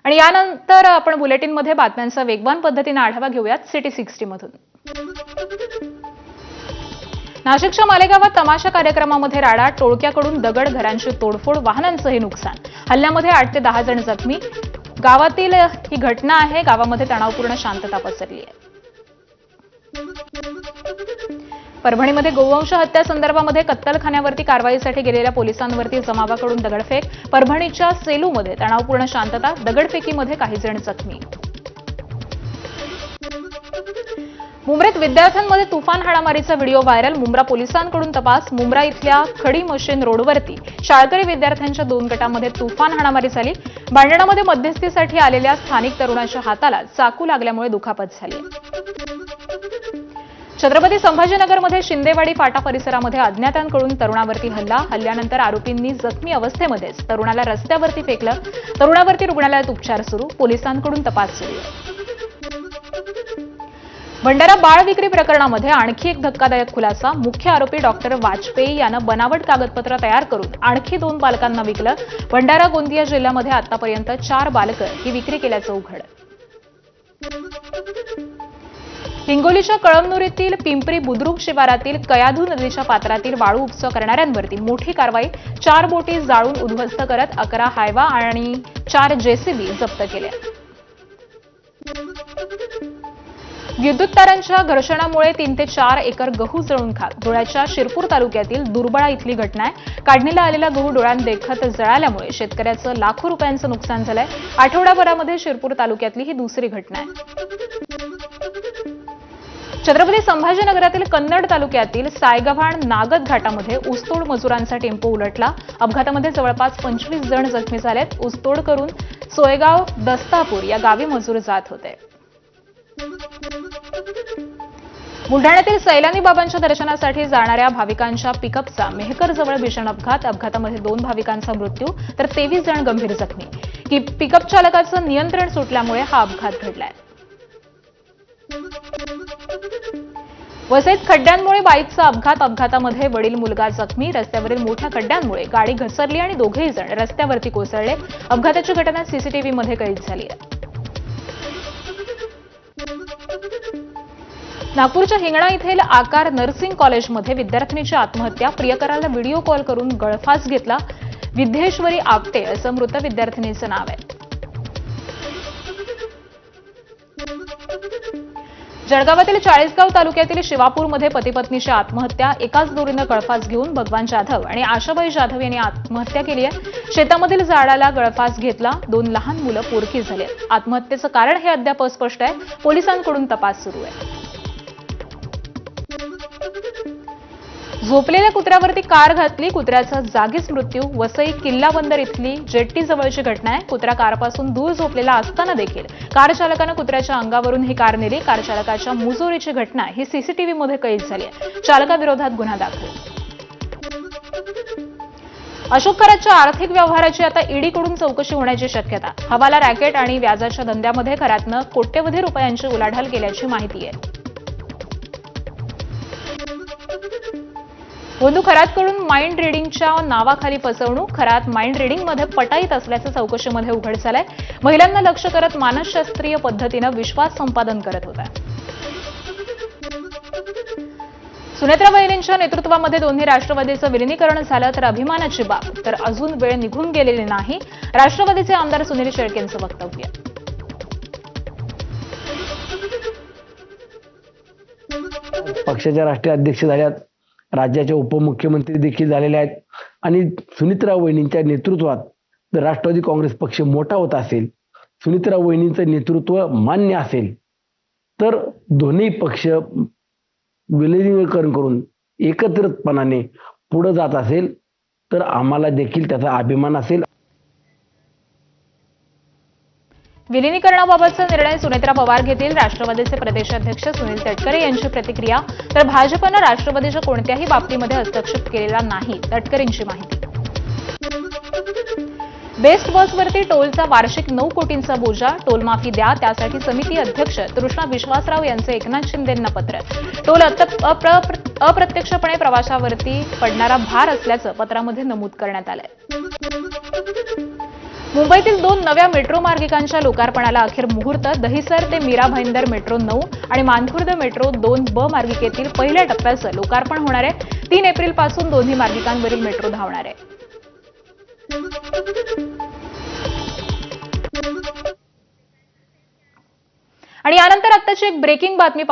आणि यानंतर आपण बुलेटिनमध्ये बातम्यांचा वेगवान पद्धतीने आढावा घेऊयात सिटी 60 मधून। नाशिकच्या मालेगावात तमाशा कार्यक्रमामध्ये राडा, टोळक्याकडून दगड, घरांची तोडफोड, वाहनांचंही नुकसान। हल्ल्यामध्ये 8 ते 10 जण जखमी। गावातील ही घटना आहे। गावामध्ये तणावपूर्ण शांतता पसरली आहे। परभणीमध्ये गोवंश हत्या संदर्भामध्ये कत्तलखान्यावरती कारवाईसाठी गेलेल्या पोलिसांवरती जमावाकडून दगडफेक। परभणीच्या सेलूमध्ये तणावपूर्ण शांतता, दगडफेकीमध्ये काही जण जखमी। मुंब्रेत विद्यार्थ्यांमध्ये तुफान हाणामारीचा व्हिडिओ व्हायरल। मुंब्रा पोलिसांकडून तपास। मुंब्रा इथल्या खडी मशीन रोडवरती शाळकरी विद्यार्थ्यांच्या 2 गटांमध्ये तुफान हाणामारी झाली। भांडणामध्ये मध्यस्थीसाठी आलेल्या स्थानिक तरुणाच्या हाताला चाकू लागल्यामुळे दुखापत झाली। छत्रपती संभाजीनगरमध्ये शिंदेवाडी फाटा परिसरामध्ये अज्ञातांकडून तरुणावरती हल्ला। हल्ल्यानंतर आरोपींनी जखमी अवस्थेमध्येच तरुणाला रस्त्यावरती फेकलं। तरुणावरती रुग्णालयात उपचार सुरू। पोलिसांकडून तपास सुरू आहे। भंडारा बाळ विक्री प्रकरणामध्ये आणखी एक धक्कादायक खुलासा। मुख्य आरोपी डॉक्टर वाजपेयी यानं बनावट कागदपत्र तयार करून आणखी 2 बालकांना विकलं। भंडारा गोंदिया जिल्ह्यामध्ये आतापर्यंत 4 बालकं ही विक्री केल्याचं उघड। हिंगोलीच्या कळमनुरीतील पिंपरी बुद्रुक शिवारातील कयाधू नदीच्या पात्रातील वाळू उपसा करणाऱ्यांवरती मोठी कारवाई। 4 बोटी जाळून उद्ध्वस्त करत 11 हायवा आणि 4 जेसीबी जप्त केल्या। विद्युत तारांच्या घर्षणामुळे 3 ते 4 एकर गहू जळून खाक। धुळ्याच्या शिरपूर तालुक्यातील दुर्बळा इथली घटना आहे। काढणीला आलेला गहू डोळ्यांदेखत जळाल्यामुळे शेतकऱ्याचं लाखो रुपयांचं नुकसान झालंय। आठवडाभरामध्ये शिरपूर तालुक्यातली ही दुसरी घटना आहे। छत्रपती संभाजीनगरातील कन्नड तालुक्यातील सायगव्हाण नागद घाटामध्ये ऊसतोड मजुरांचा टेम्पो उलटला। अपघातामध्ये जवळपास 25 जण जखमी झालेत। ऊसतोड करून सोयगाव दस्तापूर या गावी मजूर जात होते। बुलढाण्यातील सैलानी बाबांच्या दर्शनासाठी जाणाऱ्या भाविकांच्या पिकअपचा मेहकरजवळ भीषण अपघात। अपघातामध्ये 2 भाविकांचा मृत्यू तर 23 जण गंभीर जखमी। पिकअप चालकाचं नियंत्रण सुटल्यामुळे हा अपघात घडलाय। वसईत खड्ड्यांमुळे बाईकचा अपघात। अपघातामध्ये वडील मुलगा जखमी। रस्त्यावरील मोठ्या खड्ड्यांमुळे गाडी घसरली आणि दोघेही जण रस्त्यावरती कोसळले। अपघाताची घटना सीसीटीव्हीमध्ये कैद झाली आहे। नागपूरच्या हिंगणा येथील आकार नर्सिंग कॉलेजमध्ये विद्यार्थिनीची आत्महत्या। प्रियकराला व्हिडिओ कॉल करून गळफास घेतला। विद्येश्वरी आपटे असं मृत विद्यार्थिनीचं नाव आहे। जळगावातील चाळीसगाव तालुक्यातील शिवापूरमध्ये पती-पत्नीची आत्महत्या। एकाच दोरीनं गळफास घेऊन भगवान जाधव आणि आशाबाई जाधव यांनी आत्महत्या केली आहे। शेतामधील झाडाला गळफास घेतला। 2 लहान मुलं पोरकी झाली। आत्महत्येचं कारण हे अद्याप अस्पष्ट आहे। पोलिसांकडून तपास सुरू आहे। झोपलेल्या कुत्र्यावरती कार घातली। कुत्र्याचा जागीच मृत्यू। वसई किल्ला बंदर इथली जेट्टी जवळची घटना आहे। कुत्रा कारपासून दूर झोपलेला असताना देखील कार चालकानं कुत्र्याच्या अंगावरून ही कार नेली। कार चालकाच्या मुजोरीची घटना ही सीसीटीव्हीमध्ये कैद झाली आहे। चालकाविरोधात गुन्हा दाखल। अशोक खरातच्या आर्थिक व्यवहाराची आता ईडीकडून चौकशी होण्याची शक्यता। हवाला रॅकेट आणि व्याजाच्या धंद्यामध्ये खरातनं कोट्यवधी रुपयांची उलाढाल केल्याची माहिती आहे। बंधू खरातकडून माइंड रिडिंगच्या नावाखाली फसवणूक। खरात माइंड रिडिंगमध्ये पटाईत असल्याचं चौकशीमध्ये उघड झालंय। महिलांना लक्ष्य करत मानसशास्त्रीय पद्धतीनं विश्वास संपादन करत होता। सुनेत्रा वहिनींच्या नेतृत्वामध्ये दोन्ही राष्ट्रवादीचं विलिनीकरण झालं तर अभिमानाची बाब, तर अजून वेळ निघून गेलेली नाही। राष्ट्रवादीचे आमदार सुनील शेळकेंचं वक्तव्य। पक्षाच्या राष्ट्रीय अध्यक्ष झाल्यात, राज्याचे उपमुख्यमंत्री देखील झालेले आहेत आणि सुनेत्रा वहिनींच्या नेतृत्वात राष्ट्रवादी काँग्रेस पक्ष मोठा होत असेल, सुनेत्रा वहिनींचं नेतृत्व मान्य असेल तर दोन्ही पक्ष विलीनीकरण करून एकत्रितपणाने पुढे जात असेल तर आम्हाला देखील त्याचा अभिमान असेल। विलिनीकरणाबाबतचा निर्णय सुनेत्रा पवार घेतील। राष्ट्रवादीचे प्रदेशाध्यक्ष सुनील तटकरे यांची प्रतिक्रिया। तर भाजपनं राष्ट्रवादीच्या कोणत्याही बाबतीमध्ये हस्तक्षेप केलेला नाही, तटकरेंची माहिती। बेस्ट बसवरती टोलचा वार्षिक 9 कोटींचा बोजा। टोलमाफी द्या, त्यासाठी समिती अध्यक्ष तृष्णा विश्वासराव यांचे एकनाथ शिंदेंना पत्र। टोल अप्रत्यक्षपणे प्रवाशावरती पडणारा भार असल्याचं पत्रामध्ये नमूद करण्यात आलंय। मुंबईतील 2 नव्या मेट्रो मार्गिकांच्या लोकार्पणाला अखेर मुहूर्त. दहिसर ते मीरा भाईंदर मेट्रो 9 आणि मानखुर्द मेट्रो 2B मार्गिकेतील पहिल्या टप्प्याचं लोकार्पण होणार आहे. 3 एप्रिलपासून दोन्ही मार्गिकांवरील मेट्रो धावणार आहे. आणि यानंतर आत्ताची एक ब्रेकिंग बातमी